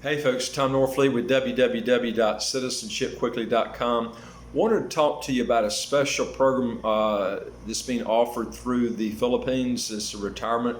Hey folks, Tom Norfleet with www.citizenshipquickly.com. Wanted to talk to you about a special program that's being offered through the Philippines. It's a retirement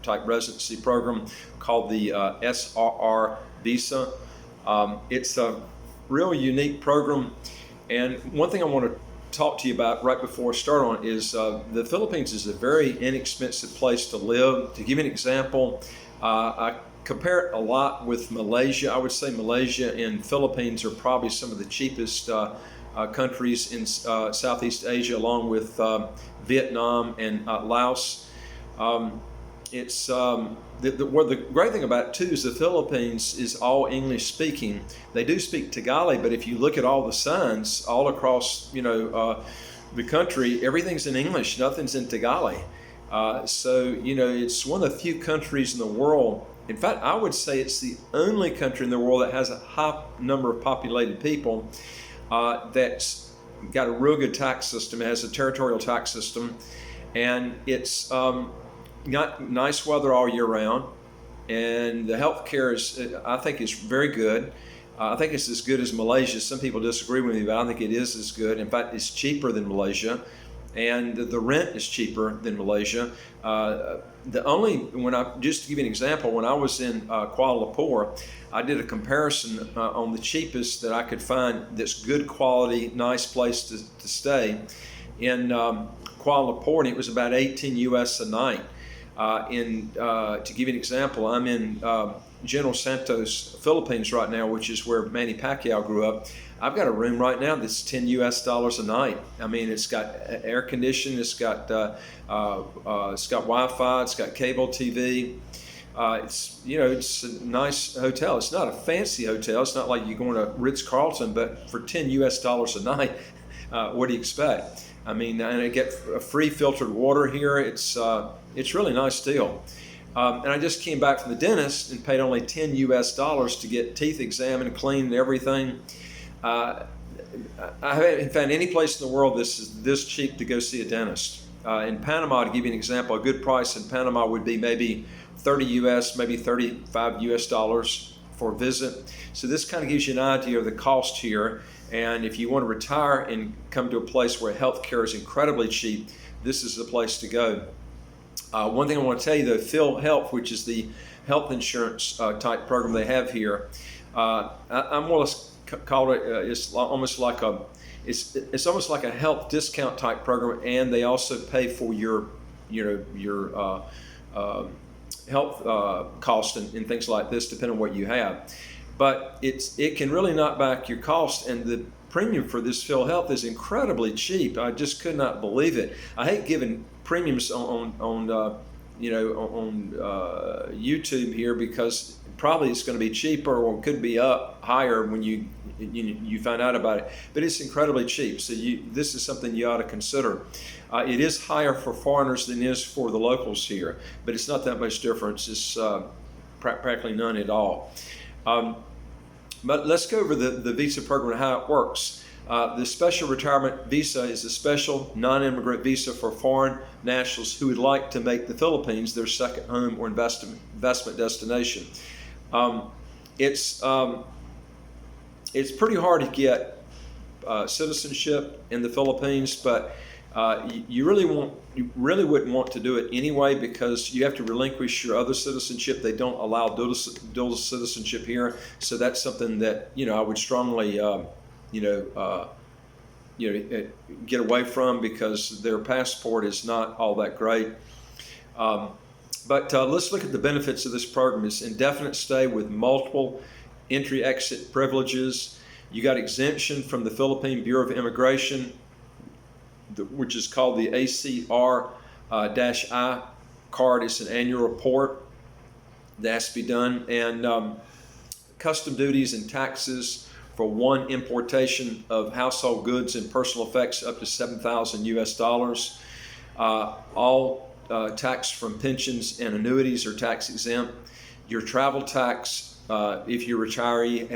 type residency program called the Srrv visa. It's a real unique program, and one thing I want to talk to you about right before I start on is the Philippines is a very inexpensive place to live. To give you an example, I compare it a lot with Malaysia. I would say Malaysia and Philippines are probably some of the cheapest countries in Southeast Asia, along with Vietnam and Laos. The great thing about it too is the Philippines is all English speaking. They do speak Tagalog, but if you look at all the signs all across the country, everything's in English. Nothing's in Tagalog. So it's one of the few countries in the world. In fact, I would say it's the only country in the world that has a high number of populated people that's got a real good tax system. It has a territorial tax system, and it's got nice weather all year round. And the health care I think, is very good. I think it's as good as Malaysia. Some people disagree with me, but I think it is as good. In fact, it's cheaper than Malaysia. And the rent is cheaper than Malaysia. Just to give you an example, when I was in Kuala Lumpur, I did a comparison on the cheapest that I could find that's good quality, nice place to stay in Kuala Lumpur, and it was about 18 US a night. To give you an example, I'm in General Santos, Philippines right now, which is where Manny Pacquiao grew up. I've got a room right now that's 10 US dollars a night. I mean, it's got air conditioning, it's got Wi-Fi, it's got cable TV. It's a nice hotel. It's not a fancy hotel. It's not like you're going to Ritz-Carlton, but for 10 US dollars a night, what do you expect? I mean, and I get a free filtered water here. It's really a nice deal. And I just came back from the dentist and paid only 10 US dollars to get teeth examined, cleaned, and everything. I haven't found any place in the world this is this cheap to go see a dentist. In Panama, to give you an example, a good price in Panama would be maybe 30 US, maybe 35 US dollars for a visit. So this kind of gives you an idea of the cost here. And if you want to retire and come to a place where healthcare is incredibly cheap, this is the place to go. One thing I want to tell you, though, PhilHealth, which is the health insurance type program they have here, I'm more or less call it it's almost like a health discount type program, and they also pay for your health cost and things like this, depending on what you have. But it can really knock back your cost, and the premium for this PhilHealth is incredibly cheap. I just could not believe it. I hate giving premiums on YouTube here, because probably it's going to be cheaper or could be up higher when you find out about it. But it's incredibly cheap, so this is something you ought to consider. It is higher for foreigners than it is for the locals here, but it's not that much difference. It's practically none at all. But let's go over the visa program and how it works. The special retirement visa is a special non-immigrant visa for foreign nationals who would like to make the Philippines their second home or investment destination. It's pretty hard to get citizenship in the Philippines, but you really wouldn't want to do it anyway, because you have to relinquish your other citizenship. They don't allow dual citizenship here, so that's something that I would strongly get away from, because their passport is not all that great. But let's look at the benefits of this program. It's indefinite stay with multiple entry-exit privileges. You got exemption from the Philippine Bureau of Immigration, which is called the ACR-I card. It's an annual report that has to be done, and custom duties and taxes for one importation of household goods and personal effects up to 7,000 US dollars. All tax from pensions and annuities are tax exempt. Your travel tax, if you're a retiree,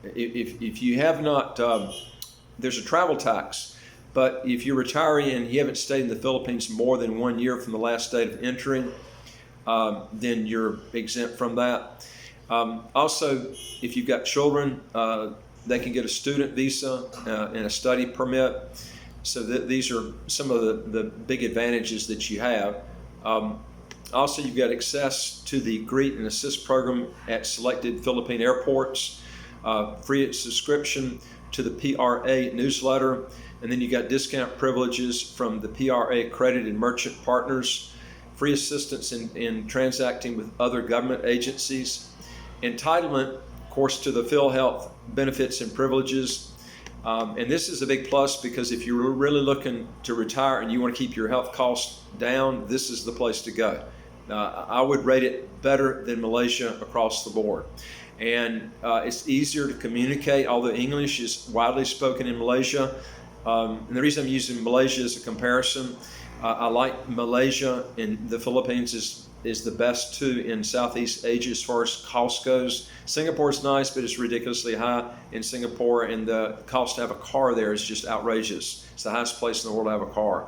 if you have not, there's a travel tax. But if you're a retiree and you haven't stayed in the Philippines more than 1 year from the last date of entry, then you're exempt from that. Also, if you've got children, they can get a student visa and a study permit. So these are some of the big advantages that you have. Also, you've got access to the Greet and Assist program at selected Philippine airports, free subscription to the PRA newsletter, and then you got discount privileges from the PRA accredited merchant partners, free assistance in transacting with other government agencies, entitlement, of course, to the PhilHealth benefits and privileges. And this is a big plus because if you're really looking to retire and you want to keep your health costs down, this is the place to go. I would rate it better than Malaysia across the board. And it's easier to communicate, although English is widely spoken in Malaysia. And the reason I'm using Malaysia as a comparison, I like Malaysia, and the Philippines is the best too in Southeast Asia as far as cost goes. Singapore is nice, but it's ridiculously high in Singapore, and the cost to have a car there is just outrageous. It's the highest place in the world to have a car.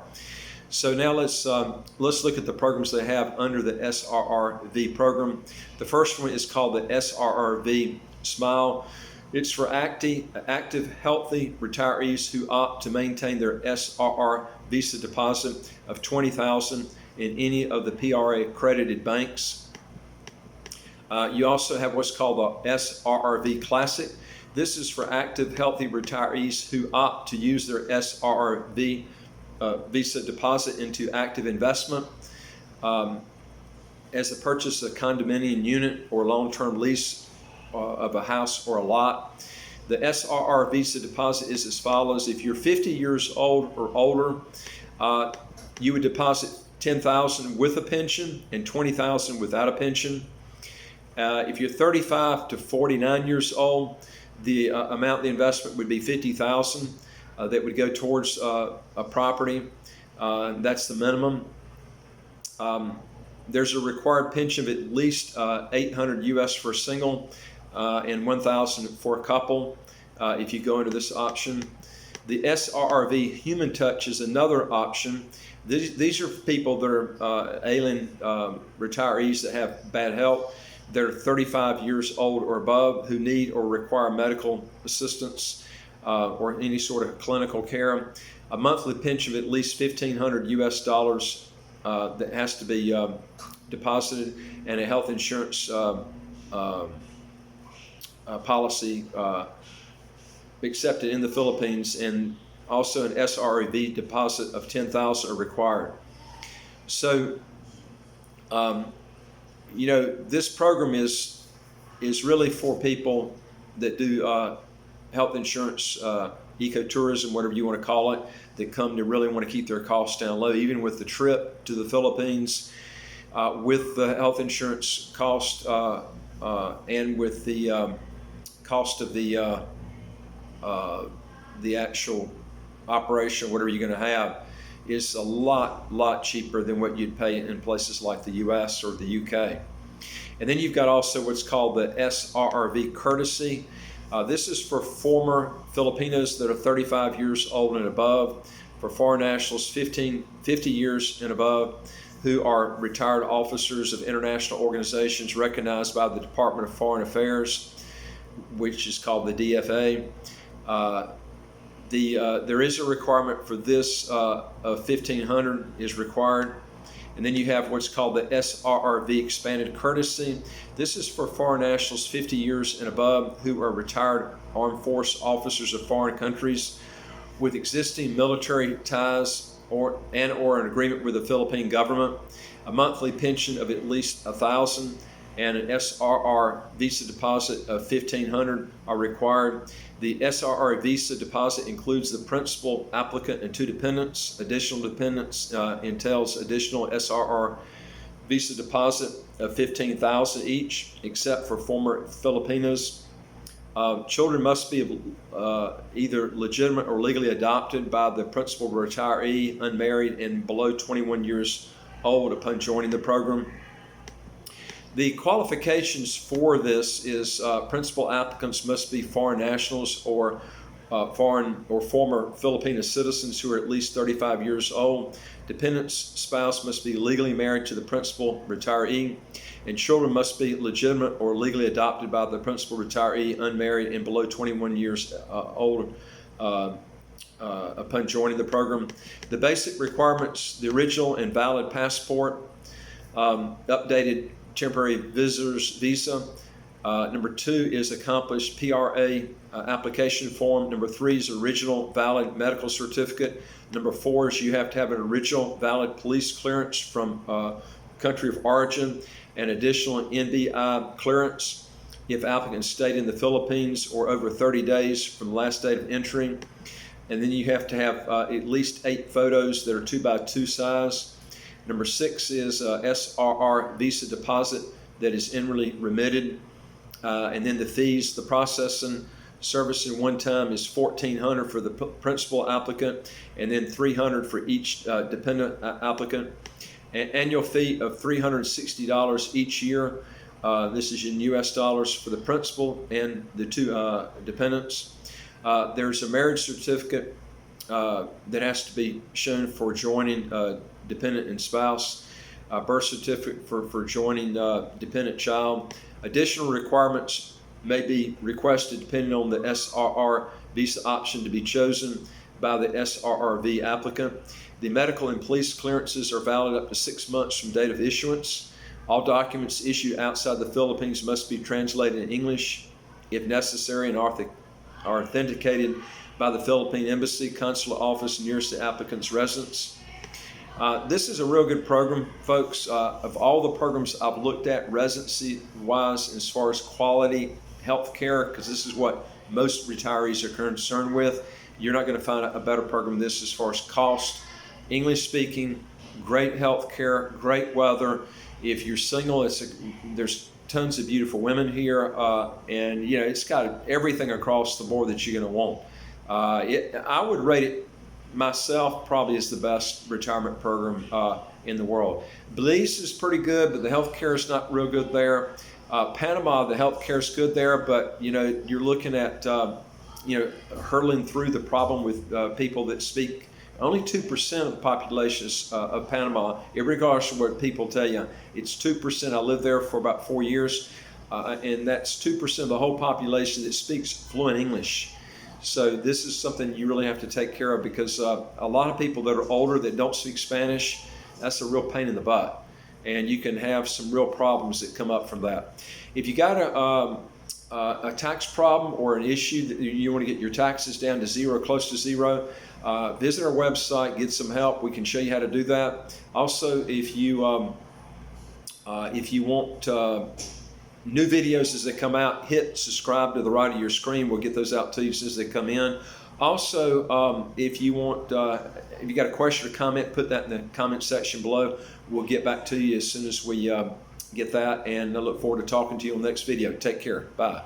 So now let's look at the programs they have under the SRRV program. The first one is called the SRRV Smile. It's for active, healthy retirees who opt to maintain their SRR Visa deposit of $20,000 in any of the PRA accredited banks. You also have what's called the SRRV Classic. This is for active, healthy retirees who opt to use their SRRV Visa deposit into active investment as a purchase of a condominium unit or long-term lease of a house or a lot. The SRR Visa deposit is as follows. If you're 50 years old or older, you would deposit $10,000 with a pension and $20,000 without a pension. If you're 35 to 49 years old, the amount of the investment would be $50,000 that would go towards a property. That's the minimum. There's a required pension of at least $800 US for a single and $1,000 for a couple if you go into this option. The SRRV Human Touch is another option. These are people that are alien retirees that have bad health. They're 35 years old or above who need or require medical assistance or any sort of clinical care. A monthly pension of at least $1,500 US that has to be deposited, and a health insurance policy accepted in the Philippines, and also an SREV deposit of $10,000 are required. So, this program is really for people that do health insurance, ecotourism, whatever you want to call it, that come to really want to keep their costs down low, even with the trip to the Philippines, with the health insurance cost and with the cost of the actual operation, whatever you're going to have, is a lot cheaper than what you'd pay in places like the U.S. or the U.K. And then you've got also what's called the SRRV Courtesy. This is for former Filipinos that are 35 years old and above, for foreign nationals 50 years and above, who are retired officers of international organizations recognized by the Department of Foreign Affairs, which is called the DFA. There is a requirement for this of $1,500 is required. And then you have what's called the SRRV Expanded Courtesy. This is for foreign nationals 50 years and above who are retired armed force officers of foreign countries with existing military ties or an agreement with the Philippine government. A monthly pension of at least $1,000 and an SRR Visa deposit of $1,500 are required. The SRR Visa deposit includes the principal applicant and two dependents. Additional dependents entails additional SRR Visa deposit of $15,000 each, except for former Filipinos. Children must be either legitimate or legally adopted by the principal retiree, unmarried, and below 21 years old upon joining the program. The qualifications for this is principal applicants must be foreign nationals or foreign or former Filipino citizens who are at least 35 years old. Dependent's spouse must be legally married to the principal retiree, and children must be legitimate or legally adopted by the principal retiree, unmarried, and below 21 years old upon joining the program. The basic requirements: the original and valid passport, updated temporary visitor's visa. Number 2 is accomplished PRA application form. Number 3 is original valid medical certificate. Number 4 is you have to have an original valid police clearance from country of origin, and additional NBI clearance if applicants stayed in the Philippines or over 30 days from the last date of entry. And then you have to have at least 8 photos that are 2x2 size. Number 6 is Srrv visa deposit that is inwardly remitted. And then the fees, the processing service in one time is $1,400 for the principal applicant, and then $300 for each dependent applicant. An annual fee of $360 each year. This is in US dollars for the principal and the 2 dependents. There's a marriage certificate that has to be shown for joining dependent and spouse. Birth certificate for joining dependent child. Additional requirements may be requested depending on the Srrv visa option to be chosen by the Srrv applicant. The medical and police clearances are valid up to 6 months from date of issuance. All documents issued outside the Philippines must be translated in English if necessary and are authenticated by the Philippine Embassy Consulate Office nearest the applicant's residence. This is a real good program, folks. Of all the programs I've looked at residency-wise, as far as quality health care, because this is what most retirees are concerned with, you're not going to find a better program than this as far as cost, English speaking, great health care, great weather. If you're single, there's tons of beautiful women here, and it's got everything across the board that you're going to want. I would rate it myself probably as the best retirement program in the world. Belize is pretty good, but the health care is not real good there. Panama, the health care is good there, but you're looking at hurtling through the problem with people that speak. Only 2% of the population of Panama, regardless of what people tell you, it's 2%. I lived there for about 4 years, and that's 2% of the whole population that speaks fluent English. So this is something you really have to take care of, because a lot of people that are older that don't speak Spanish, that's a real pain in the butt. And you can have some real problems that come up from that. If you got a tax problem or an issue that you want to get your taxes down to zero, close to zero, visit our website, get some help. We can show you how to do that. Also, if you want new videos as they come out, hit subscribe to the right of your screen. We'll get those out to you as they come in. Also, if you got a question or comment, put that in the comment section below. We'll get back to you as soon as we get that, and I look forward to talking to you on the next video. Take care. Bye.